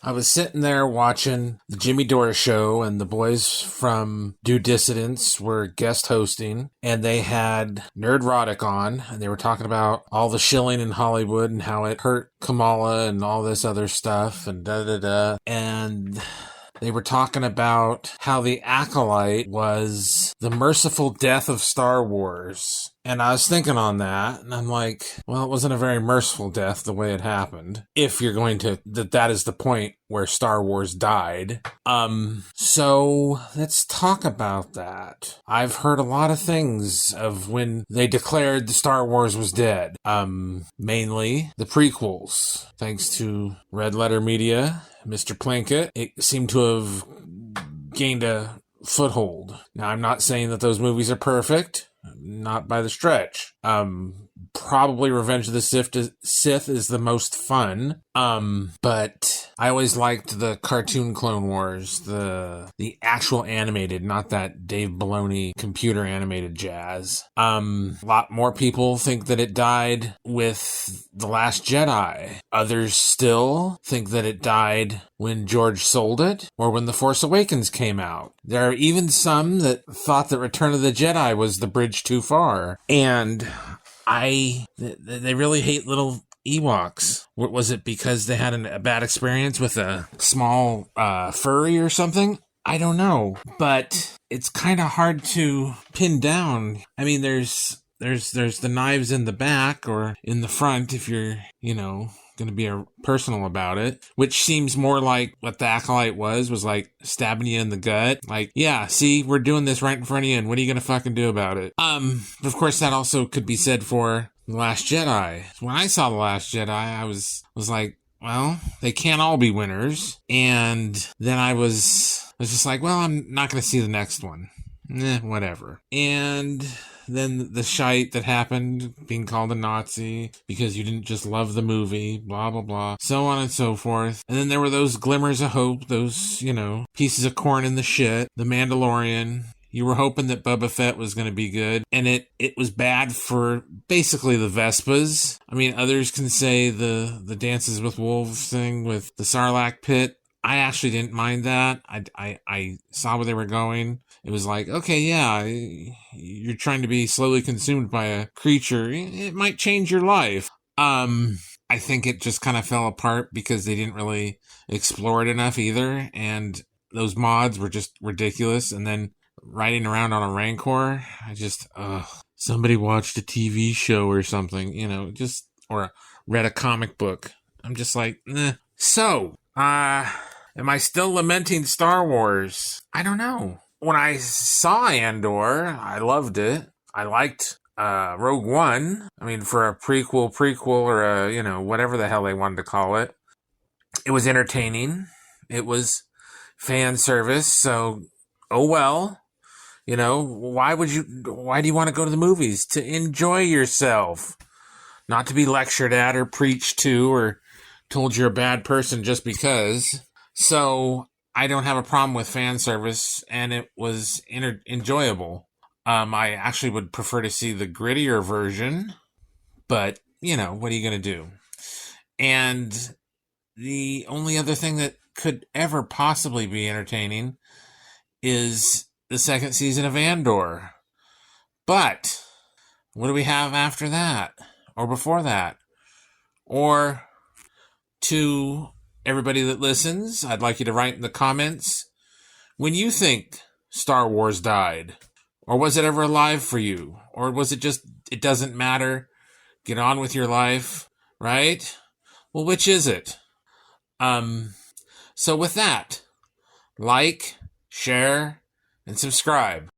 I was sitting there watching the Jimmy Dore show, and the boys from Due Dissidents were guest hosting, and they had Nerdrotic on, and they were talking about all the shilling in Hollywood and how it hurt Kamala and all this other stuff and da-da-da. And they were talking about how The Acolyte was the merciful death of Star Wars. And I was thinking on that, and I'm like, well, it wasn't a very merciful death the way it happened. If you're going to, that is the point where Star Wars died. So let's talk about that. I've heard a lot of things of when they declared the Star Wars was dead. Mainly the prequels. Thanks to Red Letter Media, Mr. Plinkett, it seemed to have gained a foothold. Now, I'm not saying that those movies are perfect. Not by the stretch. Probably Revenge of the Sith is the most fun. But I always liked the cartoon Clone Wars, the actual animated, not that Dave Filoni computer animated jazz. A lot more people think that it died with The Last Jedi. Others still think that it died when George sold it or when The Force Awakens came out. There are even some that thought that Return of the Jedi was the bridge too far. And they really hate little Ewoks. What was it, because they had a bad experience with a small furry or something? I don't know, but it's kind of hard to pin down. I mean, there's the knives in the back or in the front if you're, going to be personal about it, which seems more like what the Acolyte was like stabbing you in the gut. Like, yeah, see, we're doing this right in front of you, and what are you going to fucking do about it? Of course, that also could be said for The Last Jedi. When I saw The Last Jedi, I was like, well, they can't all be winners. And then I was just like, well, I'm not going to see the next one. Whatever. And then the shite that happened, being called a Nazi because you didn't just love the movie, blah, blah, blah, so on and so forth. And then there were those glimmers of hope, those, pieces of corn in the shit, The Mandalorian. You were hoping that Boba Fett was going to be good, and it was bad for basically the Vespas. I mean, others can say the Dances with Wolves thing with the Sarlacc pit. I actually didn't mind that. I saw where they were going. It was like, okay, yeah, you're trying to be slowly consumed by a creature. It might change your life. I think it just kind of fell apart because they didn't really explore it enough either. And those mods were just ridiculous. And then riding around on a Rancor, somebody watched a TV show or something, or read a comic book. I'm just like, eh. So, am I still lamenting Star Wars? I don't know. When I saw Andor, I loved it. I liked Rogue One. I mean, for a prequel or a, whatever the hell they wanted to call it. It was entertaining. It was fan service. So, oh well. Why do you want to go to the movies? To enjoy yourself. Not to be lectured at or preached to or told you're a bad person just because. So I don't have a problem with fan service, and it was enjoyable. I actually would prefer to see the grittier version, but, what are you going to do? And the only other thing that could ever possibly be entertaining is the second season of Andor. But what do we have after that? Or before that? Or to everybody that listens, I'd like you to write in the comments when you think Star Wars died. Or was it ever alive for you? Or was it just, it doesn't matter, get on with your life, right? Well, which is it? So with that, like, share, and subscribe.